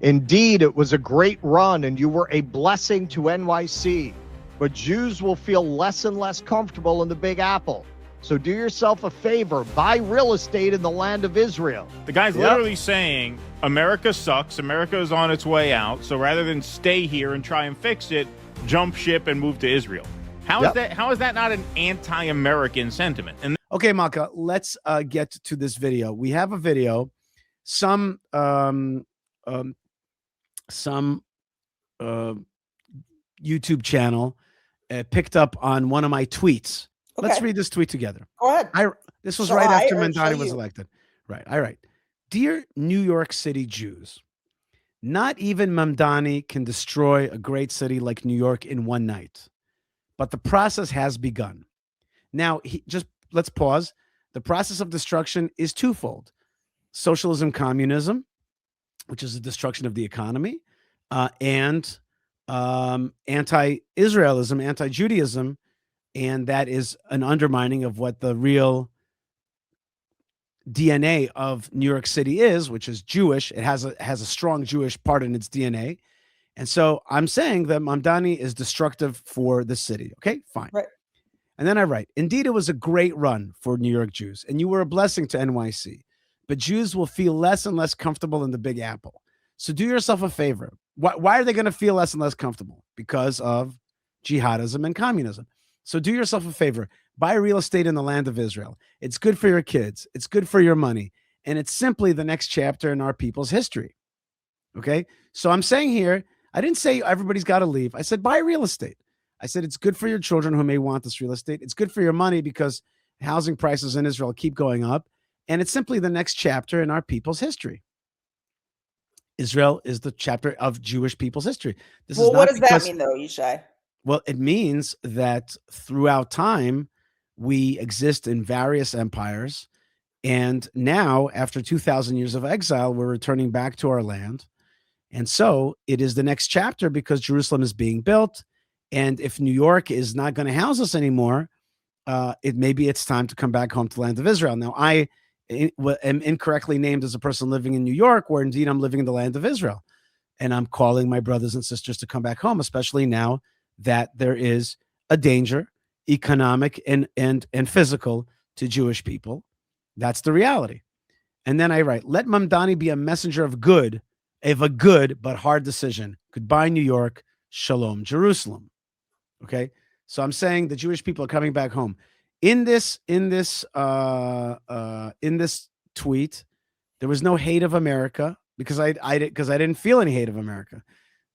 Indeed, it was a great run and you were a blessing to NYC, but Jews will feel less and less comfortable in the Big Apple. So do yourself a favor, buy real estate in the land of Israel. The guy's literally saying America sucks, America is on its way out, so rather than stay here and try and fix it, jump ship and move to Israel. How is that not an anti-American sentiment? And okay, Malka, let's get to this video. We have a video. Some YouTube channel picked up on one of my tweets. Okay. Let's read this tweet together. Go ahead. This was right after Mamdani was elected. Right. All right. Dear New York City Jews, not even Mamdani can destroy a great city like New York in one night, but the process has begun. Now, let's pause. The process of destruction is twofold: socialism, communism, which is the destruction of the economy, and anti-Israelism, anti-Judaism, and that is an undermining of what the real DNA of New York City is, which is Jewish. It has a strong Jewish part in its DNA. And so I'm saying that Mamdani is destructive for the city. Okay, fine. Right. And then I write, indeed, it was a great run for New York Jews, and you were a blessing to NYC, but Jews will feel less and less comfortable in the Big Apple. So do yourself a favor. Why are they going to feel less and less comfortable? Because of jihadism and communism. So do yourself a favor. Buy real estate in the land of Israel. It's good for your kids. It's good for your money. And it's simply the next chapter in our people's history. Okay? So I'm saying here, I didn't say everybody's got to leave. I said buy real estate. I said it's good for your children who may want this real estate. It's good for your money because housing prices in Israel keep going up. And it's simply the next chapter in our people's history. Israel is the chapter of Jewish people's history. Well, what does that mean, though, Yishai? Well, it means that throughout time, we exist in various empires. And now, after 2,000 years of exile, we're returning back to our land. And so it is the next chapter because Jerusalem is being built. And if New York is not going to house us anymore, maybe it's time to come back home to the land of Israel. Now, I am incorrectly named as a person living in New York, where indeed I'm living in the land of Israel. And I'm calling my brothers and sisters to come back home, especially now that there is a danger, economic and physical, to Jewish people. That's the reality. And then I write, let Mamdani be a messenger of a good but hard decision. Goodbye, New York. Shalom, Jerusalem. Okay. So I'm saying the Jewish people are coming back home. In this tweet, there was no hate of America because I didn't feel any hate of America.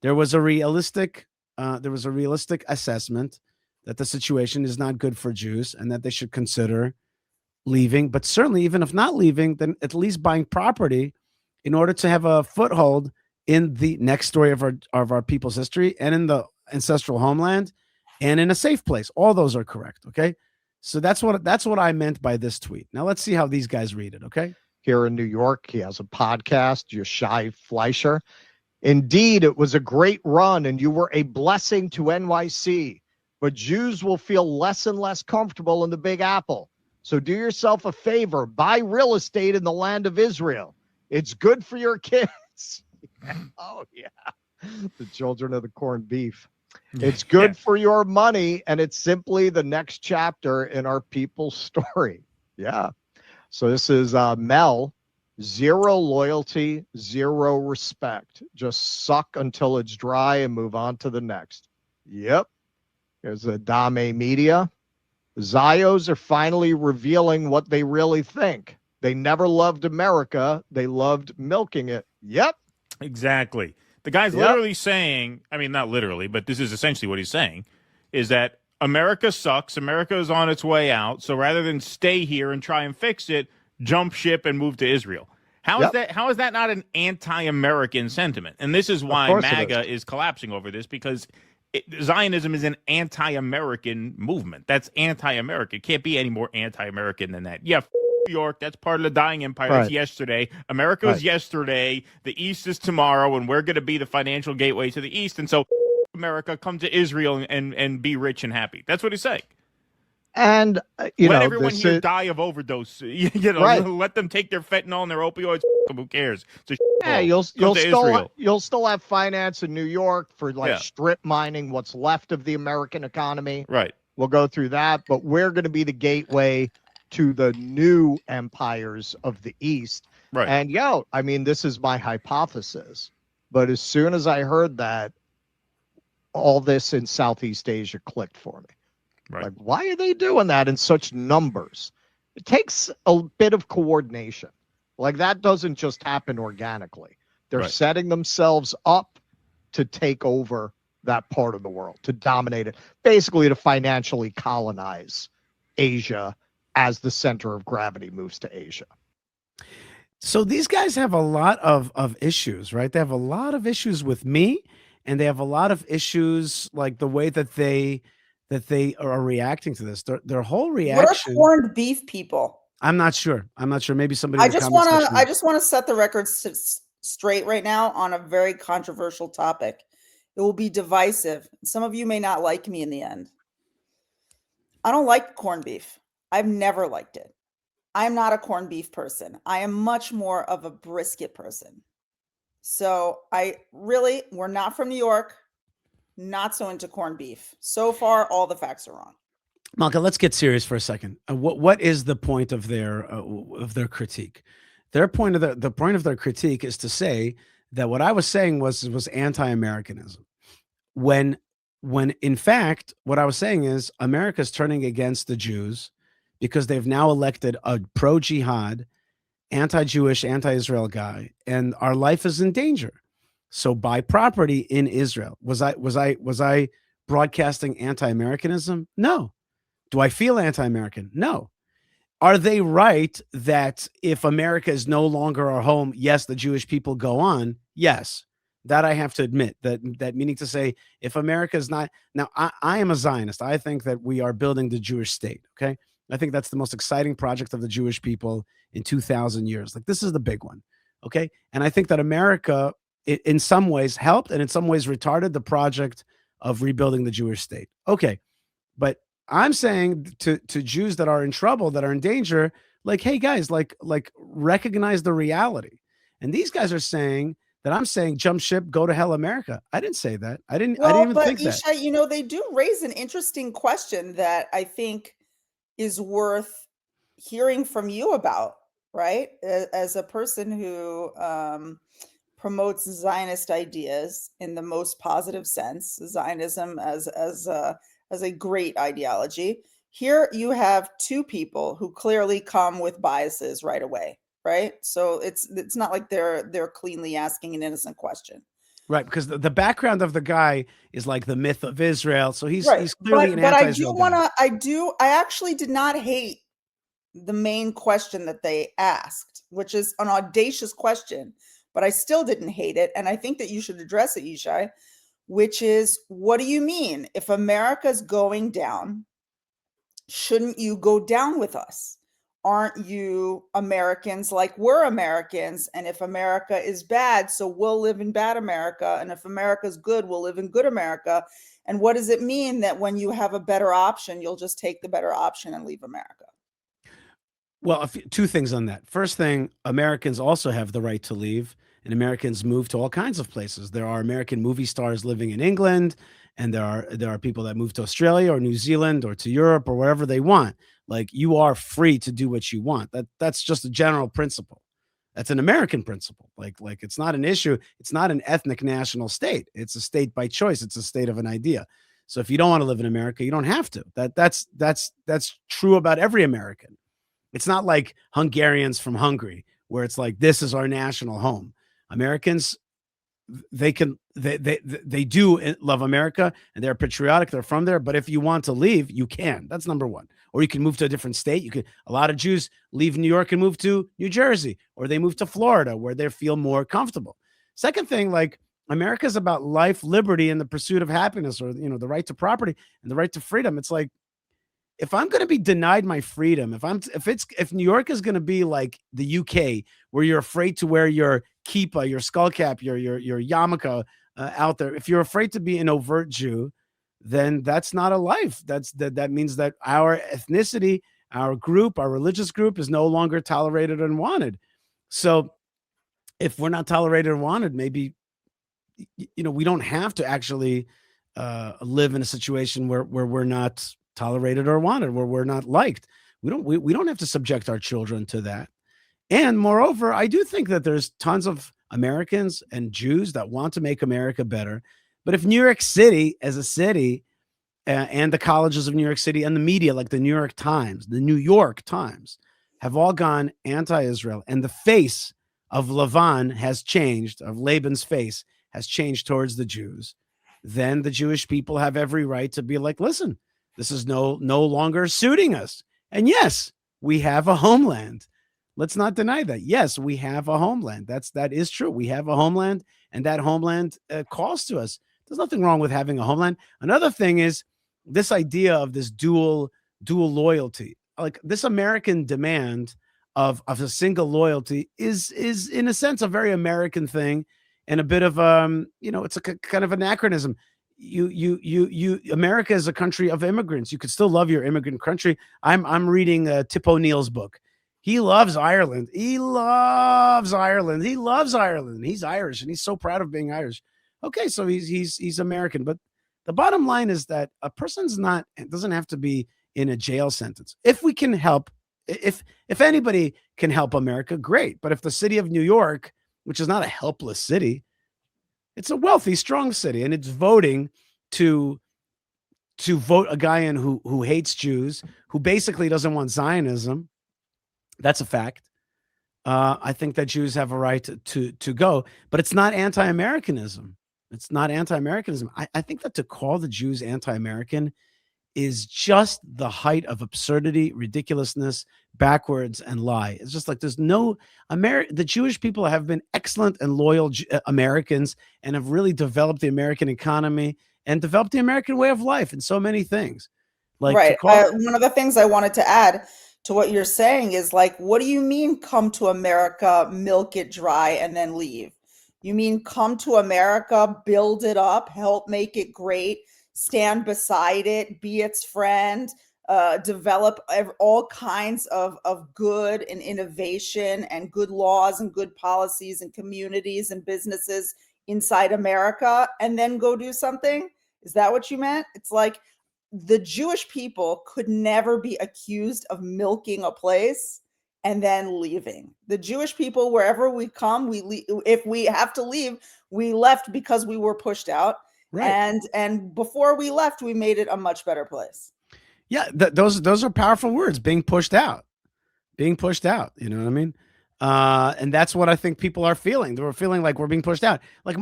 There was a realistic assessment that the situation is not good for Jews and that they should consider leaving. But certainly, even if not leaving, then at least buying property in order to have a foothold in the next story of our people's history and in the ancestral homeland and in a safe place. All those are correct. Okay. So that's what I meant by this tweet. Now let's see how these guys read it. Okay. Here in New York, he has a podcast, Yishai Fleisher. Indeed, it was a great run and you were a blessing to NYC, but Jews will feel less and less comfortable in the Big Apple. So do yourself a favor, buy real estate in the land of Israel. It's good for your kids. Oh, yeah. The children of the corned beef. It's good for your money, and it's simply the next chapter in our people's story. Yeah. So this is Mel. Zero loyalty, zero respect. Just suck until it's dry and move on to the next. Yep. There's the Dame Media. Zios are finally revealing what they really think. They never loved America. They loved milking it. Yep. Exactly. The guy's literally saying, I mean, not literally, but this is essentially what he's saying, is that America sucks. America is on its way out. So rather than stay here and try and fix it, jump ship and move to Israel. How is that not an anti-American sentiment? And this is why MAGA is collapsing over this, because Zionism is an anti-American movement. That's anti-American. It can't be any more anti-American than that. Yeah, New York, that's part of the dying empire. Right. That's yesterday. America is yesterday. The East is tomorrow, and we're going to be the financial gateway to the East. And so America, come to Israel and be rich and happy. That's what he's saying. And let everyone here die of overdose. right. Let them take their fentanyl and their opioids. Who cares? Yeah, you'll still have finance in New York for strip mining what's left of the American economy. Right. We'll go through that, but we're going to be the gateway to the new empires of the East. Right. And I mean, this is my hypothesis, but as soon as I heard that, all this in Southeast Asia clicked for me. Right. Like, why are they doing that in such numbers? It takes a bit of coordination. Like, that doesn't just happen organically. They're setting themselves up to take over that part of the world, to dominate it, basically to financially colonize Asia as the center of gravity moves to Asia. So these guys have a lot of issues, right? They have a lot of issues with me, and they have a lot of issues like the way that they are reacting to this. Their whole reaction. What are corned beef people? I'm not sure. Maybe somebody. I just want to set the record straight right now on a very controversial topic. It will be divisive. Some of you may not like me in the end. I don't like corned beef. I've never liked it. I'm not a corned beef person. I am much more of a brisket person. So we're not from New York. Not so into corned beef. So far, all the facts are wrong. Malka, let's get serious for a second. What is the point of their critique? Their point of the point of their critique is to say that what I was saying was anti-Americanism. When in fact, what I was saying is America's turning against the Jews because they've now elected a pro-jihad, anti-Jewish, anti-Israel guy, and our life is in danger. So buy property in Israel. Was I broadcasting anti-Americanism? No. Do I feel anti-American? No. Are they right that if America is no longer our home, yes, the Jewish people go on? Yes. That I have to admit. That meaning to say, if America is not now, I am a Zionist. I think that we are building the Jewish state. Okay. I think that's the most exciting project of the Jewish people in 2,000 years. Like, this is the big one. Okay. And I think that America, in some ways, helped and in some ways retarded the project of rebuilding the Jewish state. Okay. But I'm saying to Jews that are in trouble, that are in danger, like, hey guys, like recognize the reality. And these guys are saying that I'm saying jump ship, go to hell, America. I didn't say that. I didn't even think that. Yishai, they do raise an interesting question that I think is worth hearing from you about, right? As a person who promotes Zionist ideas in the most positive sense, Zionism as a great ideology. Here you have two people who clearly come with biases right away, right? So it's not like they're cleanly asking an innocent question. Right, because the background of the guy is like the myth of Israel. So he's clearly an anti-Israel guy. I actually did not hate the main question that they asked, which is an audacious question, but I still didn't hate it. And I think that you should address it, Yishai, which is, what do you mean? If America's going down, shouldn't you go down with us? Aren't you Americans like we're Americans? And if America is bad, so we'll live in bad America. And if America's good, we'll live in good America. And what does it mean that when you have a better option, you'll just take the better option and leave America? Well, two things on that. First thing, Americans also have the right to leave, and Americans move to all kinds of places. There are American movie stars living in England, and there are people that move to Australia or New Zealand or to Europe or wherever they want. Like, you are free to do what you want. That's just a general principle. That's an American principle. Like it's not an issue. It's not an ethnic national state. It's a state by choice. It's a state of an idea. So if you don't want to live in America, you don't have to. That's true about every American. It's not like Hungarians from Hungary, where it's like, this is our national home. Americans, they do love America, and they're patriotic. They're from there. But if you want to leave, you can. That's number one. Or you can move to a different state. A lot of Jews leave New York and move to New Jersey, or they move to Florida, where they feel more comfortable. Second thing, like, America is about life, liberty, and the pursuit of happiness, or the right to property and the right to freedom. It's like, if I'm going to be denied my freedom, if New York is going to be like the UK, where you're afraid to wear your kippah, your skull cap, your yarmulke out there, if you're afraid to be an overt Jew, then that's not a life. That means that our ethnicity, our group, our religious group is no longer tolerated and wanted. So if we're not tolerated and wanted, maybe, we don't have to actually live in a situation where we're not tolerated or wanted, where we're not liked. We don't have to subject our children to that. And moreover, I do think that there's tons of Americans and Jews that want to make America better. But if New York City as a city and the colleges of New York City and the media like the New York Times have all gone anti-Israel, and the face of Lavan has changed, of Laban's face has changed towards the Jews, then the Jewish people have every right to be like, listen, this is no longer suiting us. And yes, we have a homeland. Let's not deny that. Yes, we have a homeland. That is true. We have a homeland, and that homeland calls to us. There's nothing wrong with having a homeland. Another thing is this idea of this dual loyalty. Like this American demand of a single loyalty is in a sense a very American thing, and a bit of it's a kind of anachronism. America is a country of immigrants. You could still love your immigrant country. I'm reading Tip O'Neill's book. He loves Ireland. He loves Ireland. He's Irish, and he's so proud of being Irish. Okay, so he's American, but the bottom line is that a person's doesn't have to be in a jail sentence. If we can help, if anybody can help America, great. But if the city of New York, which is not a helpless city, it's a wealthy, strong city, and it's voting to vote a guy in who hates Jews, who basically doesn't want Zionism. That's a fact. I think that Jews have a right to go, but it's not anti-Americanism. It's not anti-Americanism. I think that to call the Jews anti-American is just the height of absurdity, ridiculousness, backwards, and lie. It's just like there's no the Jewish people have been excellent and loyal Americans and have really developed the American economy and developed the American way of life and so many things. Like right. One of the things I wanted to add to what you're saying is like, what do you mean come to America, milk it dry, and then leave? You mean come to America, build it up, help make it great, stand beside it, be its friend, develop all kinds of good and innovation and good laws and good policies and communities and businesses inside America, and then go do something? Is that what you meant? It's like the Jewish people could never be accused of milking a place and then leaving. The Jewish people, wherever we come, if we have to leave, we left because we were pushed out. Right. And before we left, we made it a much better place. Yeah, those are powerful words, being pushed out. You know what I mean? And that's what I think people are feeling. They were feeling like we're being pushed out. Like,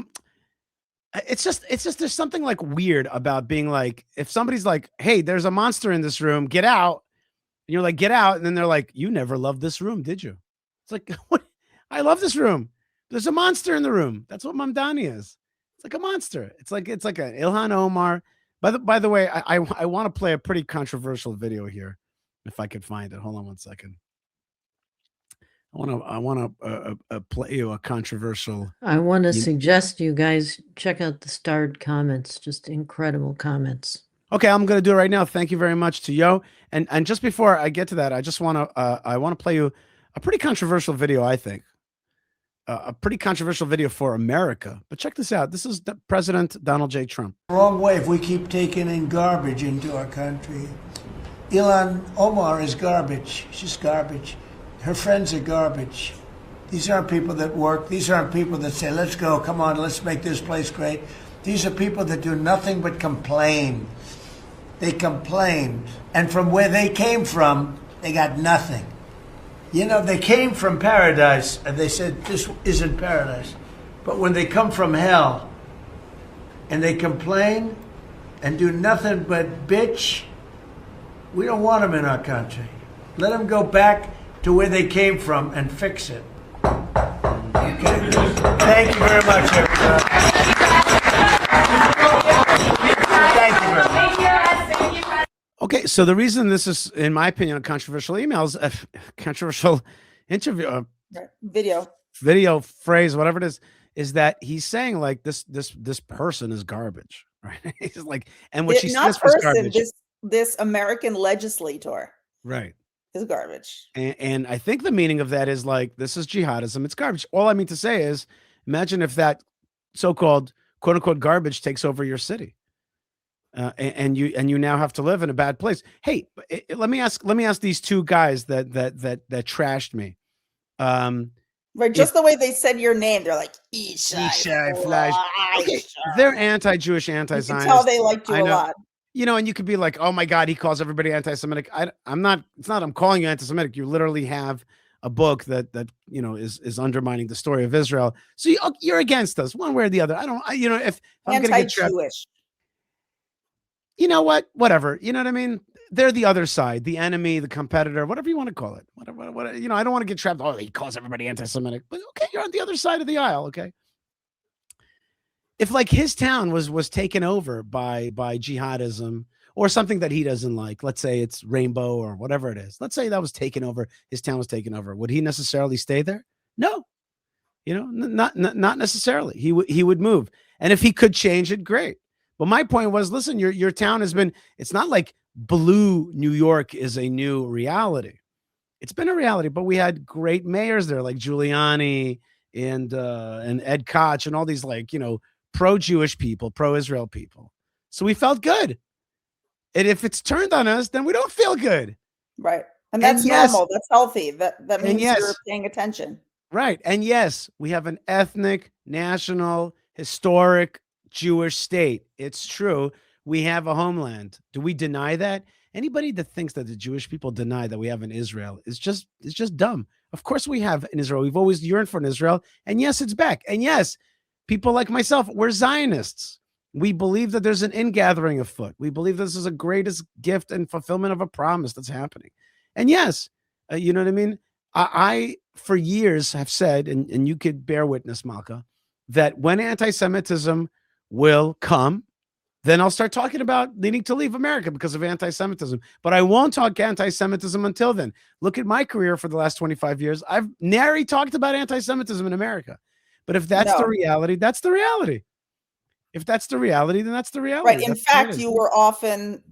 it's just there's something like weird about being like, if somebody's like, hey, there's a monster in this room, get out. And you're like, get out. And then they're like, you never loved this room, did you? It's like, what? I love this room. There's a monster in the room. That's what Mamdani is. It's like a monster. It's like an Ilhan Omar. By the way, I want to play a pretty controversial video here, if I could find it. Hold on one second. I want to play you a controversial. I want to suggest you guys check out the starred comments. Just incredible comments. Okay, I'm going to do it right now. Thank you very much to Yo. And just before I get to that, I just want to play you a pretty controversial video. I think a pretty controversial video for America. But check this out. This is President Donald J. Trump. Wrong way if we keep taking in garbage into our country. Ilhan Omar is garbage. She's garbage. Her friends are garbage. These aren't people that work. These aren't people that say, let's go, come on, let's make this place great. These are people that do nothing but complain. They complain. And from where they came from, they got nothing. You know, they came from paradise, and they said, this isn't paradise. But when they come from hell, and they complain, and do nothing but bitch, we don't want them in our country. Let them go back to where they came from and fix it. Okay. Thank you very much, everybody. Thank you very much. Okay, so the reason this is, in my opinion, a controversial email is a controversial interview, video, phrase, whatever it is that he's saying like this person is garbage. right? It's like, and what she Not says was person, garbage, this American legislator right? is garbage. And I think the meaning of that is like, this is jihadism. It's garbage. All I mean to say is, imagine if that so-called quote unquote garbage takes over your city. And you now have to live in a bad place. Hey, let me ask these two guys that trashed me. Right, just the way they said your name, they're like Yishai Fleisher. Okay, they're anti-Jewish, You anti-Zionist. can tell they liked you I a know. lot. You know, and you could be like, oh my God, he calls everybody anti-Semitic. I'm not, it's not, I'm calling you anti-Semitic. You literally have a book that you know, is undermining the story of Israel. So you're against us one way or the other. You know, if I'm going to get trapped, Anti-Jewish. you know what, whatever, you know what I mean? They're the other side, the enemy, the competitor, whatever you want to call it. Whatever, you know, I don't want to get trapped. Oh, he calls everybody anti-Semitic, but okay, you're on the other side of the aisle. Okay. If like his town was taken over by jihadism or something that he doesn't like, let's say it's rainbow or whatever it is, let's say that was taken over, his town was taken over, would he necessarily stay there? No, you know, not necessarily. He would move, and if he could change it, great. But my point was, listen, your town has been, it's not like blue New York is a new reality. It's been a reality, but we had great mayors there like Giuliani and Ed Koch and all these, like, you know, pro-Jewish people, pro-Israel people. So we felt good. And if it's turned on us, then we don't feel good. Right. And that's normal. That's healthy. That means you're paying attention. Right. And yes, we have an ethnic, national, historic Jewish state. It's true. We have a homeland. Do we deny that? Anybody that thinks that the Jewish people deny that we have in Israel is just dumb. Of course we have in Israel. We've always yearned for an Israel. And yes, it's back. And yes, people like myself, we're Zionists. We believe that there's an ingathering afoot. We believe this is a greatest gift and fulfillment of a promise that's happening. And yes, you know what I mean? I for years have said, and you could bear witness, Malka, that when anti-Semitism will come, then I'll start talking about needing to leave America because of anti-Semitism. But I won't talk anti-Semitism until then. Look at my career for the last 25 years. I've nary talked about anti-Semitism in America. But if that's the reality, that's the reality. If that's the reality, then that's the reality. Right. In fact, you were often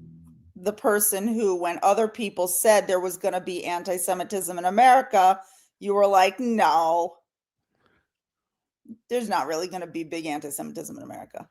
the person who, when other people said there was going to be anti-Semitism in America, you were like, no, there's not really going to be big anti-Semitism in America.